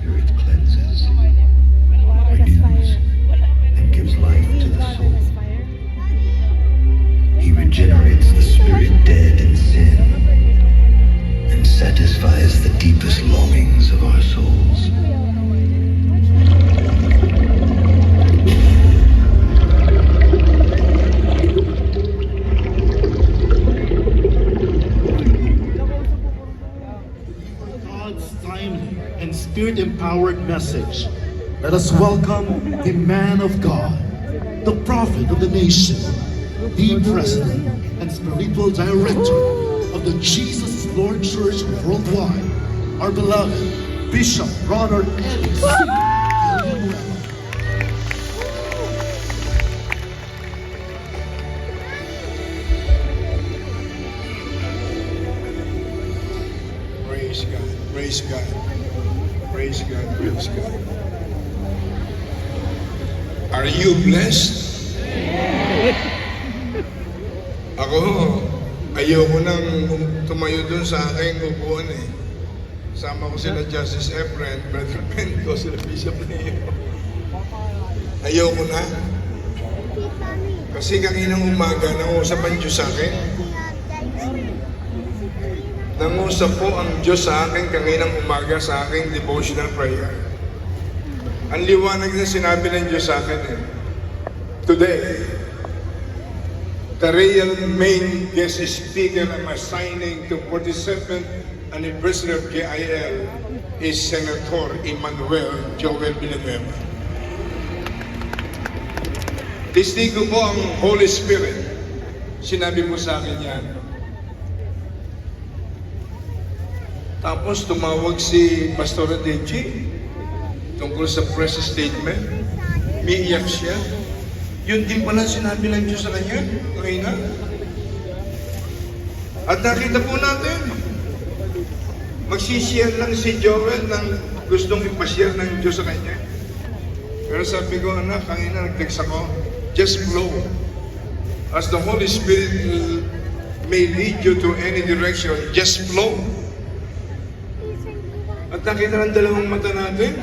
Spirit cleanses, renews, and gives life to the soul. He regenerates the spirit dead in sin and satisfies the deepest longings of our souls. God's timely and spirit-empowered message. Let us welcome the man of God, the prophet of the nation, the president and spiritual director of the Jesus Lord Church worldwide, our beloved Bishop Ronald Eddie C. Villanueva. Praise God, praise God, praise God, praise God. Are you blessed? Ako, ayoko nang tumayo dun sa aking upuan eh. Sama ko sila Justice Efren, Brother Benko, sila Bishop Leo. Ayoko na. Kasi kaninang umaga, nangusap ang Diyos sa akin. Nangusap po ang Diyos sa akin kaninang umaga sa aking devotional prayer. Ang liwanag na sinabi ng Diyos sa akin eh. Today, the real main guest speaker I'm assigning to 47th anniversary of JIL is Senator Emmanuel Joel Villanueva. Testigo po ang Holy Spirit. Sinabi po sa akin yan. Tapos tumawag si Pastor Deji tungkol sa press statement. Umiiyak siya. Yun din pala sinabi ng Diyos sa kanya. Okay na. At nakita po natin, magsishare lang si Joel ng gustong ipashare ng Diyos sa kanya. Pero sabi ko, anak, kanina nag-text ako, just flow. As the Holy Spirit may lead you to any direction, just flow. At nakita ng dalawang mata natin,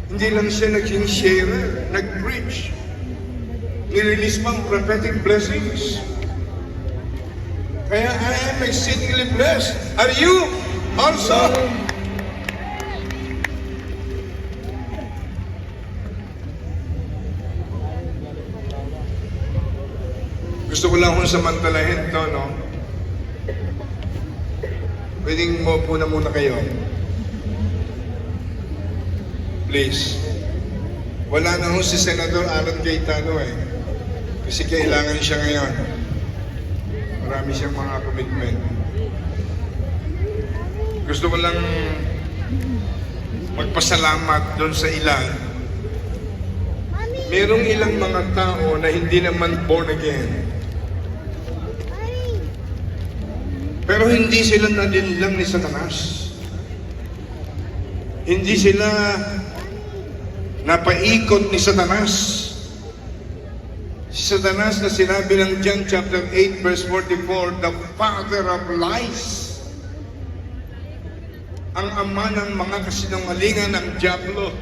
hindi lang siya naging sharer, nag-preach. Nirelease pang prophetic blessings. Kaya I am exceedingly blessed. Are you also? Gusto ko lang kung samantalahin to, no? Pwedeng maupo na muna kayo. Please. Wala na ho si Senador Aaron Cayetano eh. Kasi kailangan siya ngayon. Marami siyang mga commitment. Gusto ko lang magpasalamat doon sa ilan. Merong ilang mga tao na hindi naman born again. Pero hindi sila nadinlang ni Satanas. Hindi sila napaikot ni Satanas. Si Satanas na sinabi ng John chapter 8 verse 44, the father of lies. Ang ama ng mga kasinungalingan ng Diablo.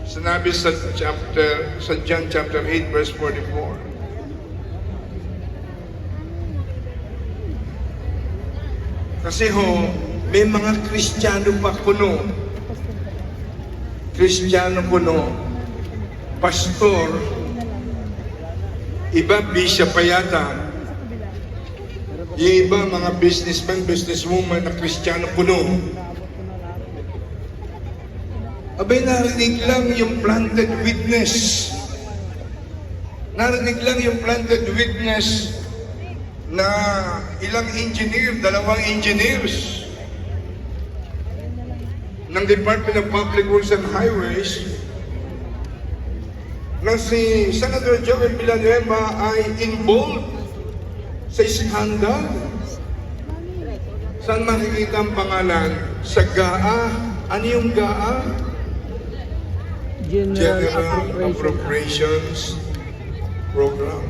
Sinabi sa John chapter 8 verse 44. Kasi ho, may mga Kristiyano pa puno. Kristiyano puno. Pastor. Iba, bishop pa yata. Yung iba, mga businessman, businesswoman na Kristiyano puno. Abay, narinig lang yung planted witness. Narinig lang yung planted witness na ilang engineer, 2 engineers ng Department of Public Works and Highways na si Senator Joel Villanueva ay involved sa skandal. Saan makikita ang pangalan? Sa GAA. Ano yung GAA? General Appropriations Program.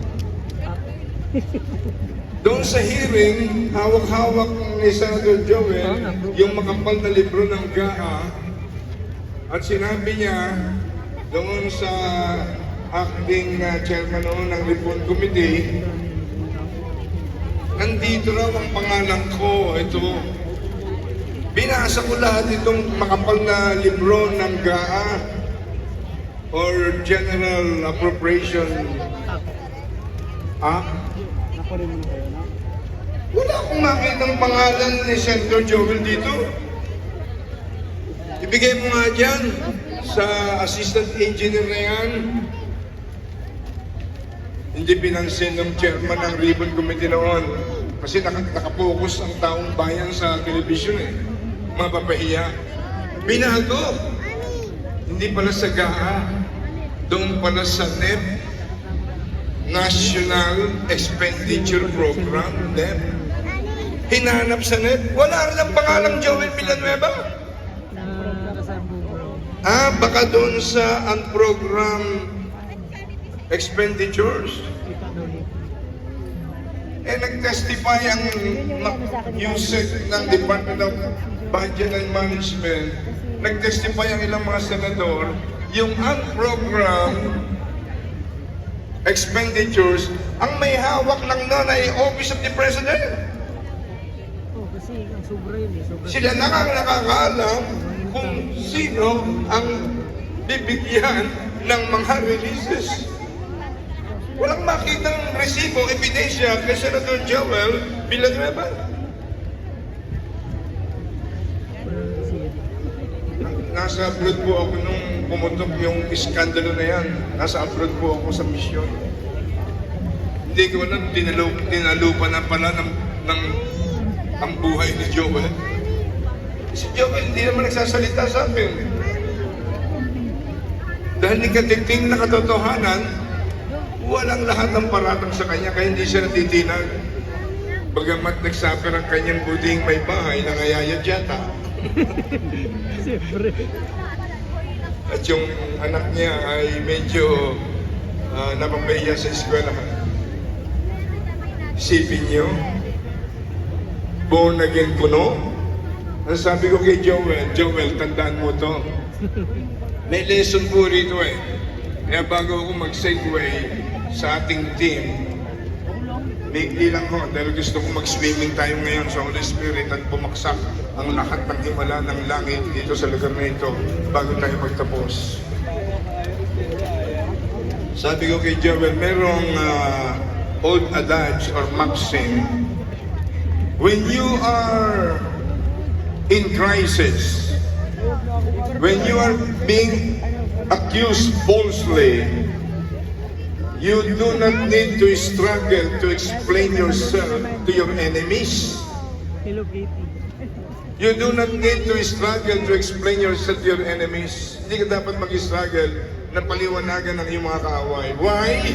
Doon sa hearing, hawak-hawak ni Senator Joel yung makapal na libro ng GAA at sinabi niya doon sa acting chairman noon ng Reform Committee, nandito raw ang pangalan ko. Ito, binasa ko lahat itong makapal na libro ng GAA or General Appropriation Act. Wala akong makitang pangalan ni Senator Joel dito. Ibigay mo nga dyan sa assistant engineer na yan. Hindi pinansin ng chairman ng Ribbon Committee noon. Kasi nakapokus ang taong bayan sa television eh. Mapapahiya. Binago. Hindi pala sa GAA. Doon pala sa NEP. National Expenditure Program, NEP. Hinanap sa NEP. Wala rin ang pangalang Joel Villanueva. Baka doon sa unprogrammed expenditures. Nag-testify ang USEC ng Department of Budget and Management. Nag-testify ang ilang mga senador, yung unprogrammed expenditures, ang may hawak lang nun ay Office of the President. Kasi ang sobra yun eh. Sila lang ang nakakaalam kung sino ang bibigyan ng mga releases. Walang makitang resibo, ebidensya kay Senator Joel Villanueva. Nasa abroad po ako nung pumutok yung iskandalo na yan. Nasa abroad po ako sa misyon. Hindi ko alam, tinalupa na pala ng ang buhay ni Joel. Si Joel hindi naman nagsasalita sa akin. Dahil ikatiting na katotohanan, walang lahat ng paratang sa kanya, kaya hindi siya natitinag. Bagamat nagsabi ng kanyang buding may bahay, nangayayad yata. Siyempre. At yung anak niya ay medyo napapahiya sa eskwelahan. Isipin niyo, born again kuno. Ang sabi ko kay Joel, tandaan mo to. May lesson po rito eh. Kaya bago ako mag-segue sa ating team, bigli lang ho, dahil gusto ko mag-swimming tayo ngayon sa Holy Spirit at pumaksak ang lahat ng himala ng langit dito sa lugar na ito bago tayo magtapos. Sabi ko kay Joel, merong old adage or maxim, when you are in crisis, when you are being accused falsely, you do not need to struggle to explain yourself to your enemies. Hello, Katie. You do not need to struggle to explain yourself to your enemies. Hindi ka dapat mag-struggle na paliwanagan ng iyong mga kaaway. Why?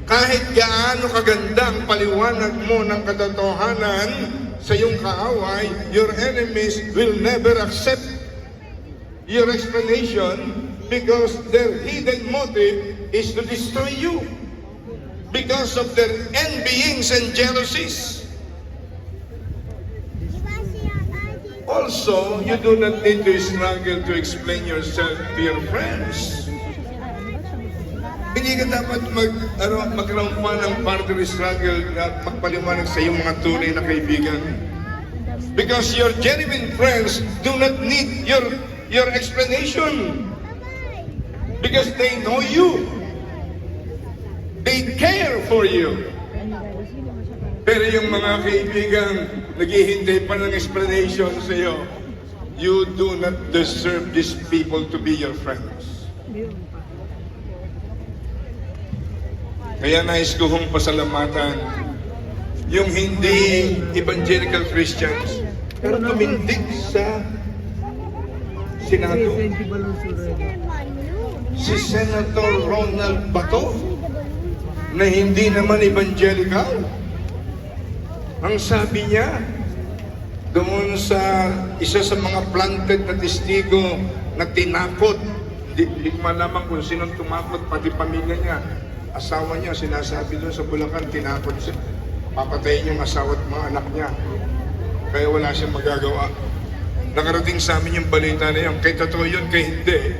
Kahit gaano kaganda ang paliwanag mo ng katotohanan sa iyong kaaway, your enemies will never accept your explanation because their hidden motive is to destroy you because of their envyings and jealousies. Also, you do not need to struggle to explain yourself to your friends. Hindi ka dapat magkaroon pa ng partner struggle at magpaliwanag sa iyong mga tunay na kaibigan. Because your genuine friends do not need your explanation. Because they know you. They care for you. Pero yung mga kaibigan, naghihintay pa ng explanation sa iyo, you do not deserve these people to be your friends. Kaya nais ko hong pasalamatan yung hindi evangelical Christians, pero tumindig sa Senado. Si Senator Ronald Bato, na hindi naman evangelical. Ang sabi niya, doon sa isa sa mga planted na testigo na tinakot, hindi ko malaman kung sinong tumakot, pati pamilya niya, asawa niya, sinasabi doon sa Bulacan, tinakot siya. Papatayin yung asawa at mga anak niya. Kaya wala siyang magagawa. Nakarating sa amin yung balita na yun. Kay totoo yun, kay hindi.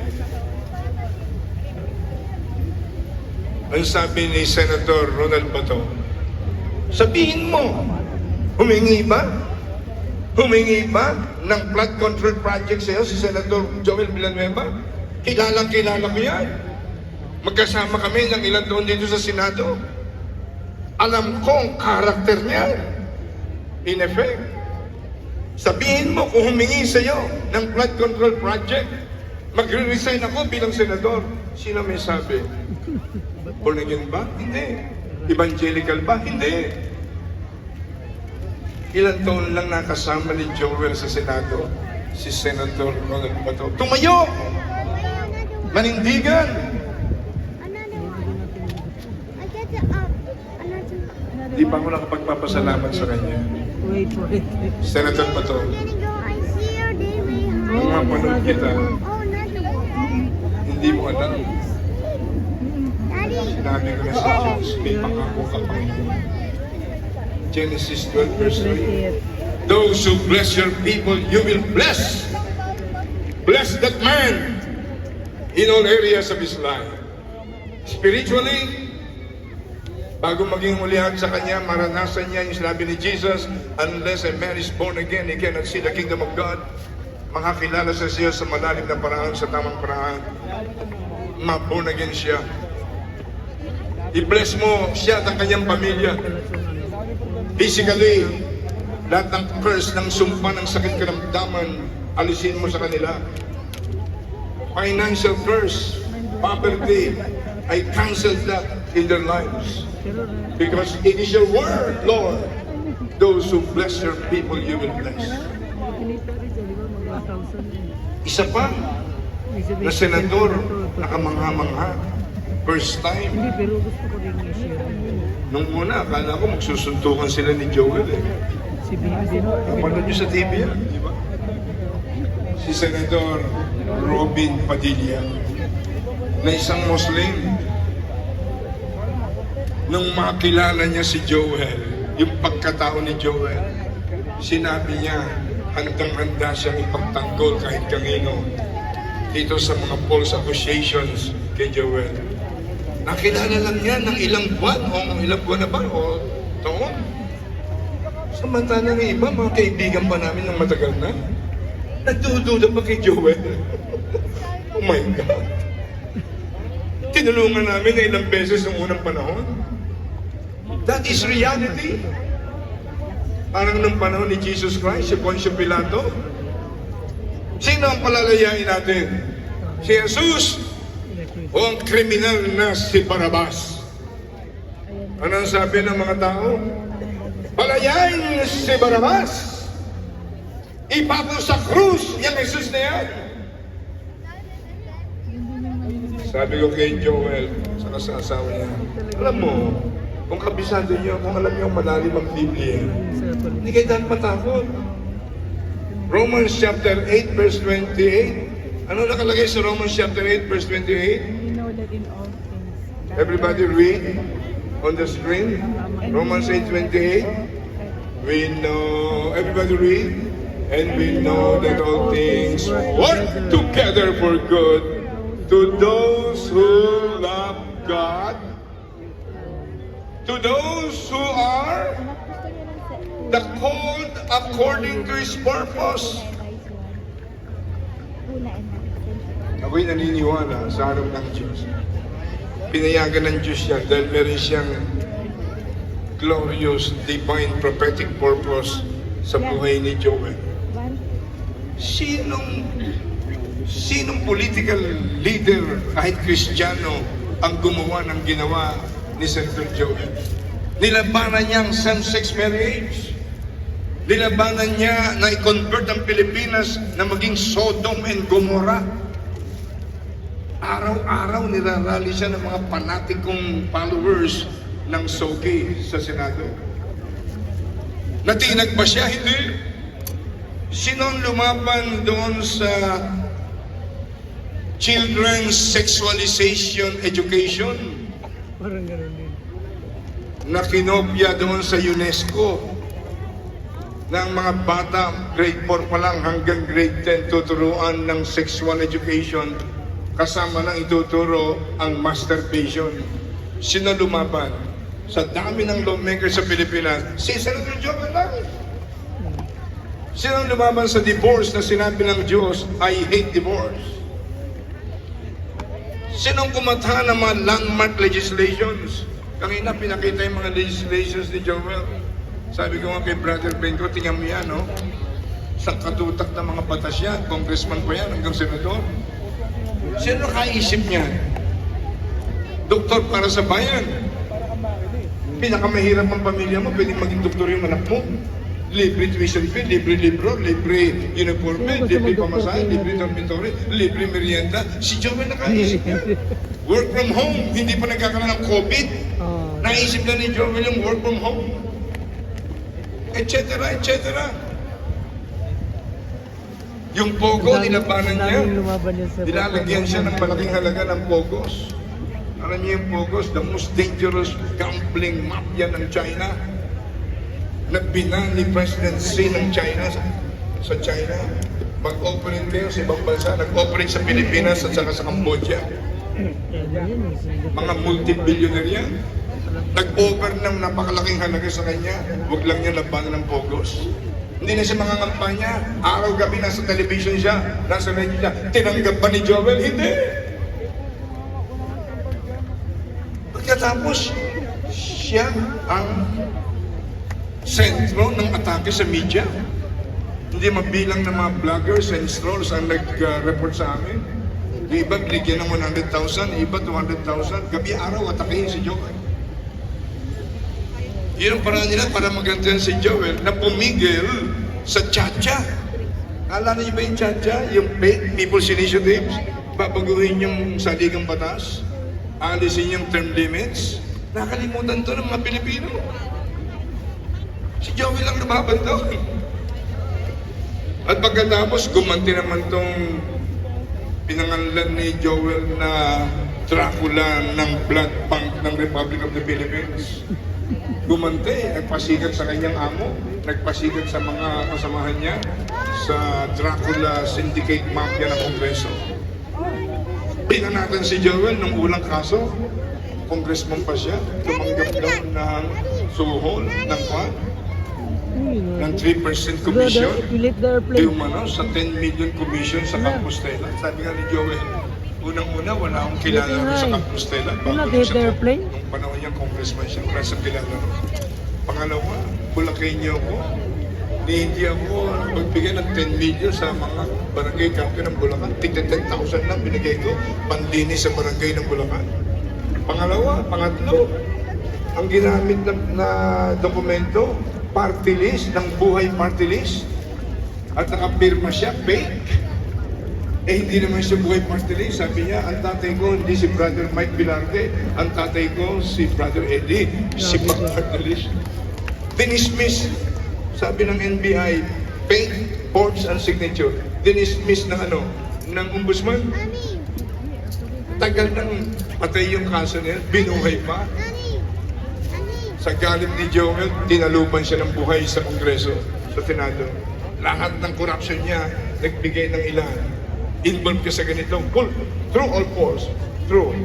Ang sabi ni Senator Ronald Bato, sabihin mo, humingi ba? Humingi ba ng flood control project sa'yo si Senator Joel Villanueva? Kilala ko yan. Magkasama kami ng ilang taon dito sa Senado. Alam ko ang karakter niya. In effect, sabihin mo kung humingi sa'yo ng flood control project, magre-resign ako bilang senador. Sino may sabi? Born again ba? Hindi. Evangelical ba? Hindi. Ilang taon lang nakasama ni Joel sa Senado, si Senator Ronald Bato. Tumayo! Manindigan! Di pa ako nakapagpapasalamat sa kanya. Wait. Senator Bato, nung mapanood kita, hindi mo alam. Sinabi ko na sa Diyos, may pangako ka pa. Genesis 12 verse 3. Those who bless your people, you will bless. Bless that man in all areas of his life. Spiritually, bago maging ulihan sa kanya, maranasan niya yung sinabi ni Jesus, unless a man is born again, he cannot see the kingdom of God. Makakilala sa siya sa malalim na paraan, sa tamang paraan. Ma-born again siya. I-bless mo siya at ang kanyang pamilya. Physically, lahat ng curse, ng sumpa, ng sakit karamdaman, alisin mo sa kanila. Financial curse, poverty, I cancel that in their lives. Because it is your word, Lord. Those who bless your people, you will bless. Isa pa, na senador, nakamangha-mangha. First time. Hindi, pero gusto ko rin i-share. Nung una, akala ko magsusuntukan sila ni Joel eh. Si Bibi. Napanood nyo sa TV yan, di ba? Si Senator Robin Padilla, na isang Muslim, nung makilala niya si Joel, yung pagkatao ni Joel, sinabi niya, handang-handa siyang ipagtanggol kahit kanino dito sa mga false accusations kay Joel. Nakilala lang niya ng ilang buwan na ba o taon. Samantala ng iba, mga kaibigan pa namin ng matagal na, nagdududa pa kay Joel. Oh my God. Tinulungan namin na ilang beses noong unang panahon. That is reality. Parang nung panahon ni Jesus Christ, si Poncio Pilato. Sino ang palalayain natin? Si Jesus o ang kriminal na si Barabas? Ano ang sabi ng mga tao? Palayain si Barabas! Ipapo sa krus yung Jesus na yan! Sabi ko kay Joel, saka sa asawa niya, alam mo, kung kabisado niyo, kung alam niyo malalim ang Biblia, hindi kayo dapat matakot. Romans chapter 8 verse 28. Ano nakalagay sa Romans chapter 8 verse 28? We know that in all things. Everybody read on the screen. Romans 8:28. We know, everybody read. And we know that all things work together for good to those who love God, to those who are the called according to His purpose. Ako'y naniniwala sa harap ng Diyos. Pinayagan ng Diyos yan dahil meron siyang glorious, divine, prophetic purpose sa buhay ni Joel. Sinong political leader, kahit Kristiyano, ang gumawa ng ginawa ni Senator Joel? Nilabanan niya ang same-sex marriage. Nilabanan niya na i-convert ang Pilipinas na maging Sodom and Gomorrah. Araw-araw nirarally siya ng mga panatikong followers ng SOGI sa Senado. Natinag ba siya? Hindi. Sino ang lumaban doon sa children's sexualization education? Parang gano'n din. na kinopya doon sa UNESCO ng mga bata, grade 4 pa lang hanggang grade 10, tuturuan ng sexual education, kasama ng ituturo ang masturbation. Sino lumaban? Sa dami ng lawmakers sa Pilipinas, si Senator Joel lang. Sino lumaban sa divorce na sinabi ng Diyos, I hate divorce? Sinong kumatha ng mga landmark legislations? Kanina pinakita yung mga legislations ni Joel. Sabi ko nga kay Brother Ben ko, tingnan mo yan, no? Sa katutak ng mga batas yan, congressman pa yan hanggang senador. Sino nakaisip niyan? Doktor para sa bayan. Pinakamahirap ang pamilya mo, pwedeng maging doktor yung anak mo. Libre tuition fee, libre libro, libre uniforme, libre pamasahe, libre dormitory, libre merienda. Si Joel nakaisip yan. Work from home, hindi pa nagkakaroon ng COVID. Naisip na ni Joel yung work from home. Etc. etc. Yung Pogo, nilabanan niya. Nilalagyan siya ng malaking halaga ng Pogos. Alam niyo yung Pogos, the most dangerous gambling mafia ng China. Nagbinan ni President Xi ng China sa China. Mag-operate kayo sa ibang bansa. Nag-operate sa Pilipinas at saka sa Cambodia. Mga multi-billionaire yan. Nag-over ng napakalaking halaga sa kanya. Huwag lang niya labanan ng Pogos. Hindi na siya mga kampanya. Araw-gabi nasa television siya. Nasa radio siya. Tinanggap ba ni Joel? Hindi. Pagkatapos, siya ang sentro ng atake sa media. Hindi mabilang ng mga vloggers and trolls ang nag-report sa amin. Yung iba bigyan ng 100,000, iba 200,000. Gabi-araw atakehin si Joel. Yun ang paraan nila para magantihan si Joel na pumigil sa Chacha. Alala niyo ba yung Chacha? Yung paid people's initiatives? Babaguhin yung saligang batas? Alisin yung term limits? Nakalimutan to ng mga Pilipino. Si Joel lang lumaban doon. At pagkatapos, gumanti naman tong pinangalan ni Joel na Dracula ng Blood Bank ng Republic of the Philippines. Gumanti, nagpasikat sa kanyang amo, nagpasikat sa mga kasamahan niya sa Dracula Syndicate Mafia ng Kongreso. Pinanatan si Joel nung ulang kaso, congressman pa siya, tumanggap daw ng suhol ng kwan, ng 3% commission, di umano sa 10 million commission sa Compostela. Sabi nga ni Joel, unang-una, wala akong kilala sa Compostela. Nung panahon niyang congressman siya, wala sa kilala. Pangalawa, Bulakenyo ko. Hindi ako magbigay ng 10 million sa mga barangay captain ng Bulacan. Tignan 10,000 lang binigay ko, panlinis sa barangay ng Bulacan. Pangatlo, ang ginamit na dokumento, party list, ng buhay party list. At nakapirma siya, fake. Hindi naman siya buhay party list. Sabi niya, ang tatay ko hindi si Brother Mike Vilarte, ang tatay ko si Brother Eddie, si party list. Dinismiss, sabi ng NBI, fake forms and signature. Dinismiss ng ng ombudsman. Tagal nang patay yung kaso niya, binuhay pa. Sa galit ni Joel, tinalupan siya ng buhay sa Kongreso, sa Senado. Lahat ng corruption niya, nagbigay ng ilan. Involved ka sa ganito. True or false? True.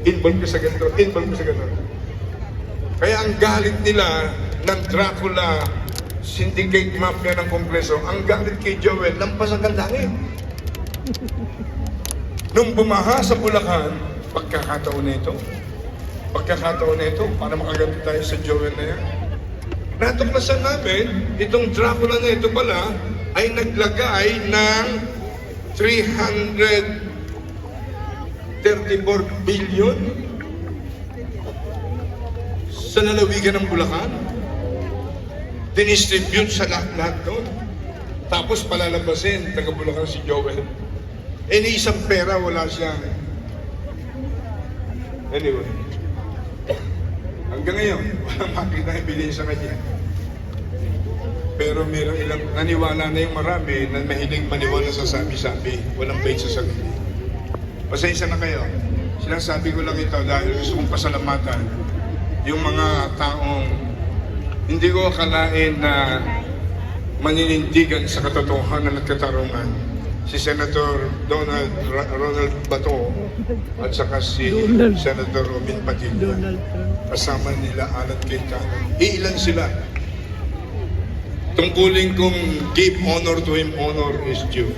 Involved ka sa ganito. Involved ka sa ganito. Kaya ang galit nila ng Dracula Syndicate Mafia ng Kongreso, ang galit kay Joel, lampas ang langit. Nung bumaha sa Bulacan, pagkakataon nito, para makaganti tayo sa Joel na yan. Natuklasan namin, itong Dracula na ito pala ay naglagay ng 334 billion sa lalawigan ng Bulacan. Dinistribute sa lahat doon. Tapos palalabasin, taga Bulacan si Joel. Ni isang pera wala siyang. Anyway. Hanggang ngayon, walang makita ibigay sa kanya. Pero mayroong ilang naniwala na yung marami na mahilig maniwala sa sabi-sabi, walang bait sa sarili. Pasensya na kayo. Sinasabi ko lang ito dahil gusto kong pasalamatan yung mga taong hindi ko akalain na maninindigan sa katotohanan at katarungan. Si Senator Ronald Bato at saka si Senator Robin Padilla. Donald Trump. Kasama nila Alan Cayetano. Ilan sila? Tungkulin kong give honor to him, honor is due.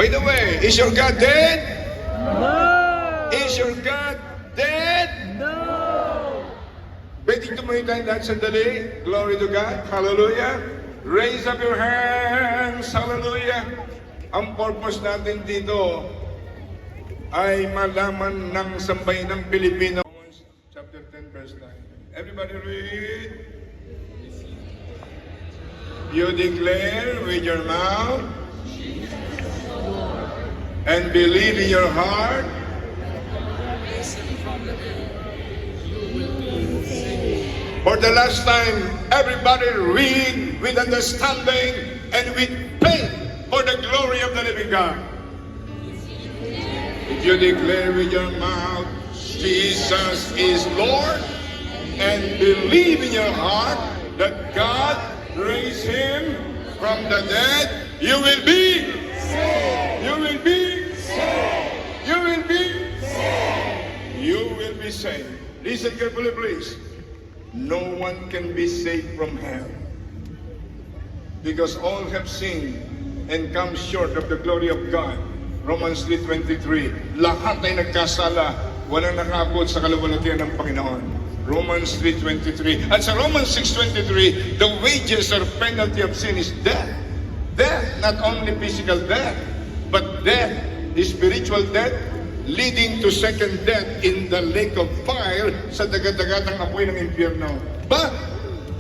By the way, is your God dead? No! Is your God dead? No! Pwedeng tumayo tayo lahat sandali. Glory to God. Hallelujah. Raise up your hands. Hallelujah. Ang purpose natin dito ay malaman ng sambayanang Pilipino. Romans chapter 10 verse 9. Everybody read. You declare with your mouth and believe in your heart. For the last time, everybody read with understanding and with faith for the glory of the living God. If you declare with your mouth, Jesus is Lord, and believe in your heart that God raised him from the dead, you will be saved. You will be saved. You will be saved. You will be saved. Listen carefully, please. No one can be saved from hell, because all have sinned and come short of the glory of God. Romans 3:23. Lahat ay nagkasala, walang nakaabot sa kaluwalhatian ng Panginoon. Romans 3:23. At sa Romans 6:23, the wages or penalty of sin is death. Death, not only physical death, but death, spiritual death, leading to second death in the lake of fire sa dagat-dagatang apoy ng impyerno. But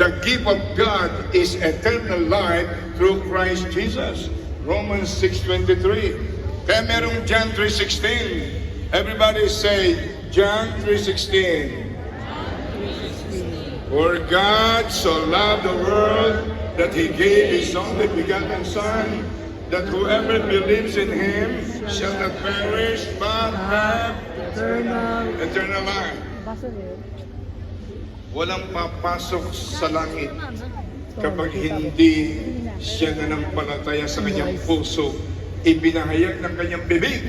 the gift of God is eternal life through Christ Jesus. Romans 6:23. Kaya merong John 3:16. Everybody say, John 3:16. For God so loved the world that He gave His only begotten Son, that whoever believes in Him shall not perish but have eternal life. Walang papasok sa langit kapag hindi siya nanampalataya sa kanyang puso, ibinahayag ng kanyang bibig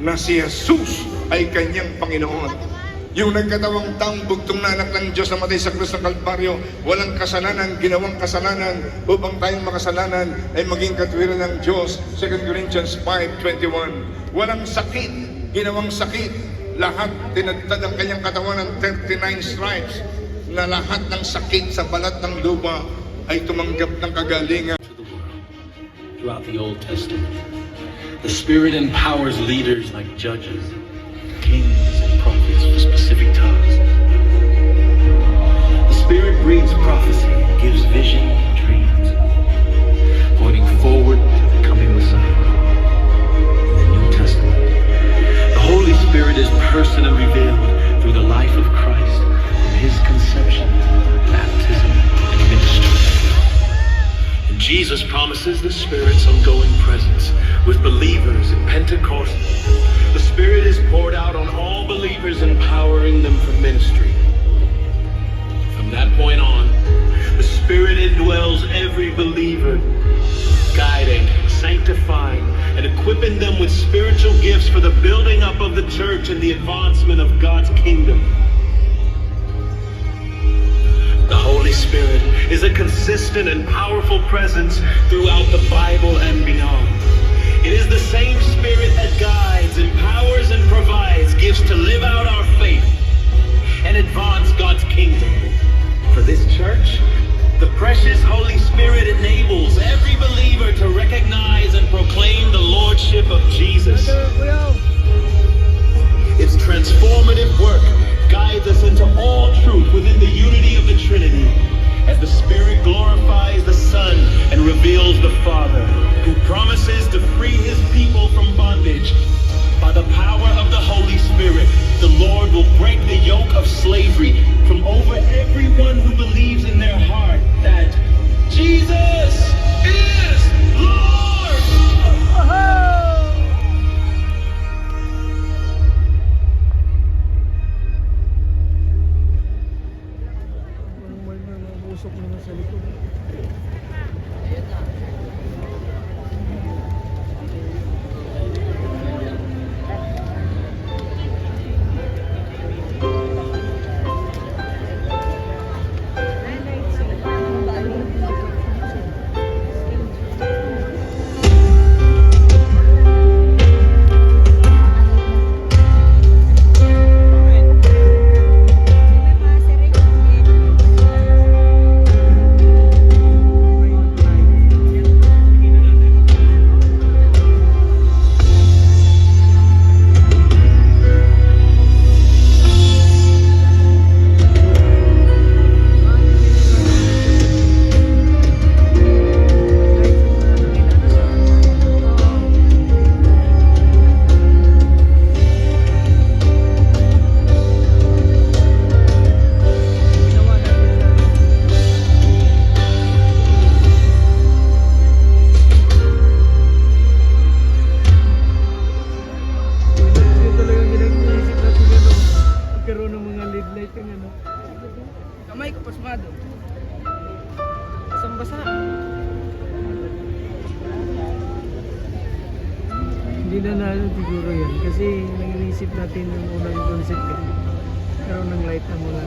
na si Jesus ay kanyang Panginoon. Yung nagkatawang taong bugtong na anak ng Diyos na matay sa krus ng Kalbaryo, walang kasalanan, ginawang kasalanan upang tayong makasalanan ay maging katwiran ng Diyos. 2 Corinthians 5:21. Walang sakit, ginawang sakit. Lahat tinadtad ang kanyang katawan ng 39 stripes, na lahat ng sakit sa balat ng lupa ay tumanggap ng kagalingan. To the world throughout the Old Testament. The Spirit empowers leaders like judges, kings, and prophets for specific tasks. The Spirit breathes prophecy and gives vision and dreams, pointing forward to the coming Messiah. In the New Testament, the Holy Spirit is personally revealed through the life of Christ, from His conception, baptism, and ministry. And Jesus promises the Spirit's ongoing presence with believers in Pentecost. The Spirit is poured out on all believers, empowering them for ministry. From that point on, the Spirit indwells every believer, guiding, sanctifying, and equipping them with spiritual gifts for the building up of the church and the advancement of God's kingdom. The Holy Spirit is a consistent and powerful presence throughout the Bible and beyond. It is the same Spirit that guides, empowers, and provides gifts to live out our faith and advance God's kingdom. For this church, the precious Holy Spirit enables every believer to recognize and proclaim the Lordship of Jesus. Its transformative work guides us into all truth within the unity of the Trinity, as the Spirit glorifies the Son and reveals the Father, who promises to free His people from bondage. By the power of the Holy Spirit, the Lord will break the yoke of slavery from over everyone who believes in their heart that Jesus is Lord! nanalo siguro yan. Kasi nang-iisip natin yung unang concept eh. Pero ng light na mula.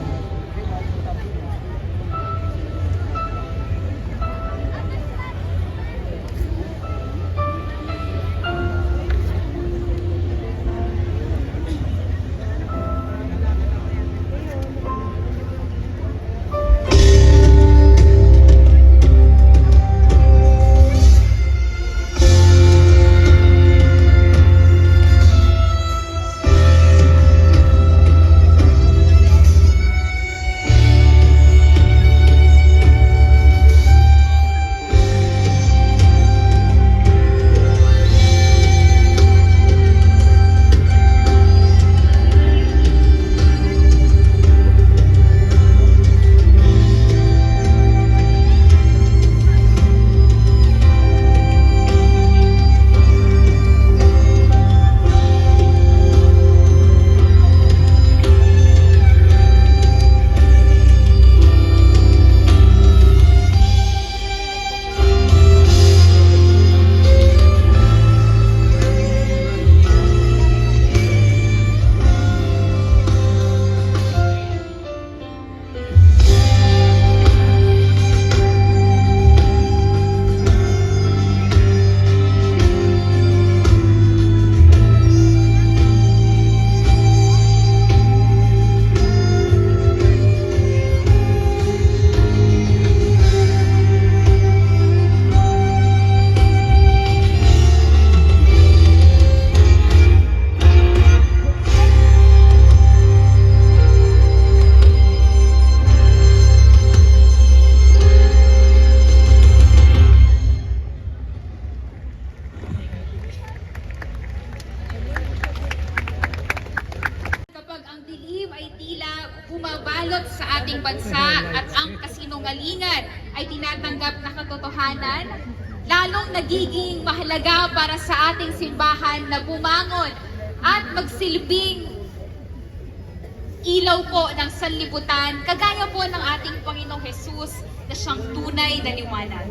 Kapag ang dilim ay tila bumabalot sa ating bansa at ang kasinungalingan ay tinatanggap na katotohanan, lalong nagiging mahalaga para sa ating simbahan na bumangon at magsilbing ilaw po ng sanlibutan, kagaya po ng ating Panginoong Jesus na siyang tunay na liwanag.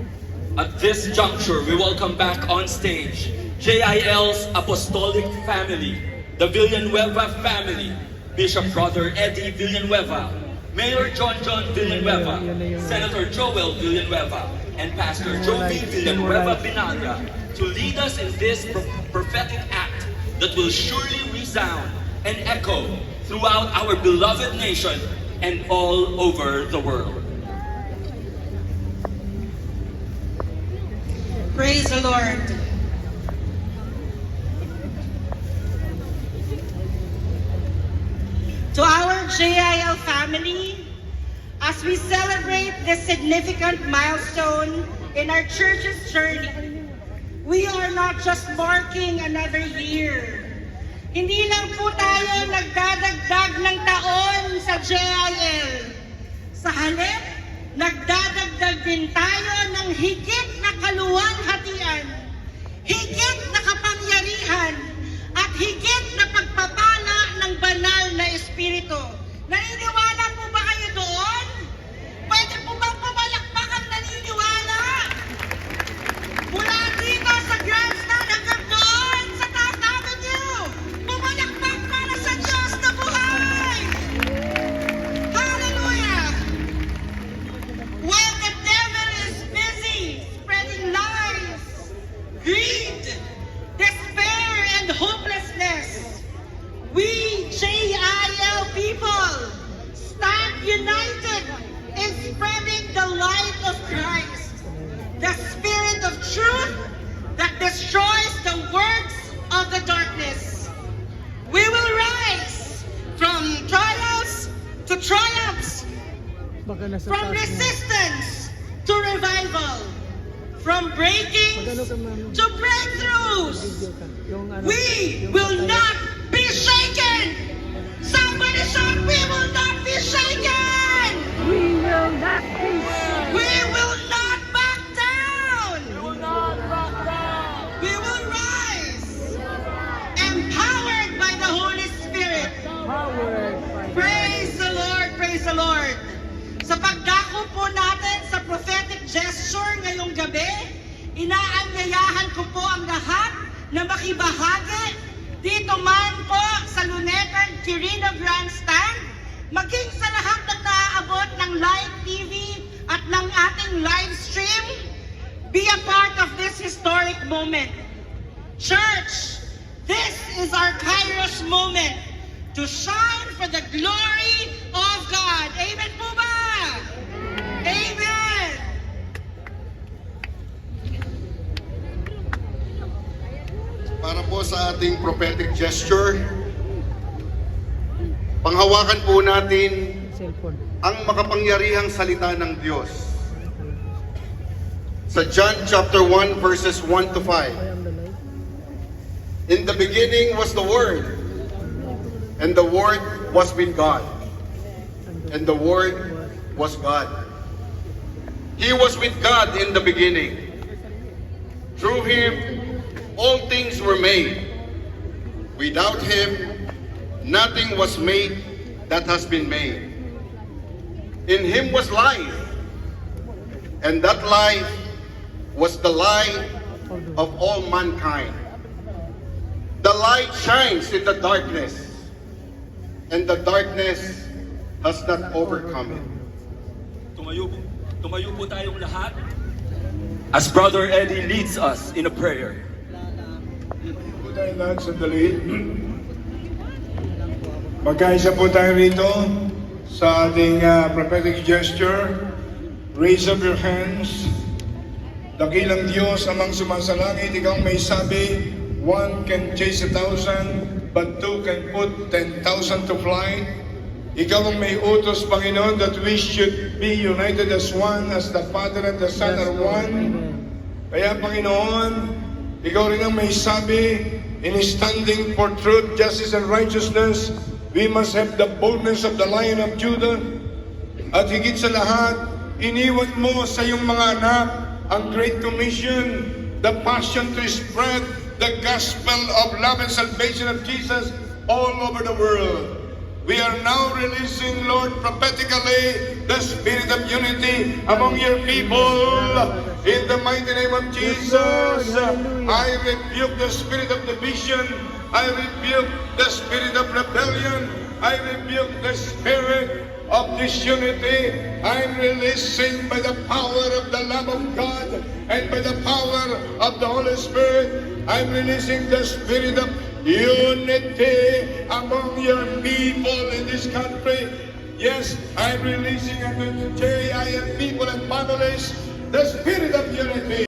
At this juncture, we welcome back on stage JIL's Apostolic Family, the Villanueva family, Bishop Brother Eddie Villanueva, Mayor John Villanueva, Senator Joel Villanueva, and Pastor Jovi Villanueva Binanga to lead us in this prophetic act that will surely resound and echo throughout our beloved nation and all over the world. Praise the Lord. To our JIL family, as we celebrate this significant milestone in our church's journey, we are not just marking another year. Hindi lang po tayo nagdadagdag ng taon sa JIL. Sa halip, nagdadagdag din tayo ng higit na kaluwalhatian, higit na kapangyarihan, at higit na pagpapala ng banal na Espiritu. Naniniwala po ba kayo doon? Pwede po bang pumalakpak ang naniniwala? Mula dito sa grandstand hanggang doon sa Taft Avenue, pumalakpak para sa Diyos na buhay! Hallelujah! While the devil is busy spreading lies, greed, despair, and hopelessness, we JIL people stand united in spreading the light of Christ, the spirit of truth that destroys the works of the darkness. We will rise from trials to triumphs, Baka nasa from taas mo. resistance to revival, from breakings to breakthroughs. Video ka. Yung ano, We yung will pataya. not be shaken. Somebody shout, we will not be shaken. We will not be We will not back down. We will rise, empowered by the Holy Spirit. powered by Praise the Lord, praise the Lord. Sa pagdako po natin sa prophetic gesture ngayong gabi, inaanyayahan ko po ang lahat na makibahagi dito man po sa Luneta Quirino Grandstand, maging sa lahat ng naaabot ng live TV at ng ating live stream, be a part of this historic moment. Church, this is our Kairos moment to shine for the glory of God. Amen po ba? Amen! Para po sa ating prophetic gesture, panghawakan po natin Cellphone. ang makapangyarihang salita ng Diyos. Sa John chapter 1 verses 1 to 5. I am the light. In the beginning was the Word, and the Word was with God, and the Word was God. He was with God in the beginning. Through Him, all things were made. Without Him, nothing was made that has been made. In Him was life, and that life was the light of all mankind. The light shines in the darkness, and the darkness has not overcome it. Tumayo po tayong lahat as Brother Eddie leads us in a prayer. Po tayo lahat sandali. Magkaisa po tayo rito sa ating prophetic gesture. Raise up your hands. Dakilang Diyos amang sumasalangit, ikaw may sabi, one can chase 1,000, but two can put 10,000 to flight. Ikaw ang may utos, Panginoon, that we should be united as one, as the Father and the Son are one. Kaya, Panginoon, ikaw rin ang may sabi, in standing for truth, justice, and righteousness, we must have the boldness of the Lion of Judah. At higit sa lahat, iniwan mo sa iyong mga anak ang Great Commission, the passion to spread the gospel of love and salvation of Jesus all over the world. We are now releasing, Lord, prophetically, the spirit of unity among your people. In the mighty name of Jesus, I rebuke the spirit of division. I rebuke the spirit of rebellion. I rebuke the spirit of disunity. I'm releasing by the power of the love of God and by the power of the Holy Spirit. I'm releasing the spirit of unity among your people in this country. Yes, I'm releasing unto JIM people and families the spirit of unity.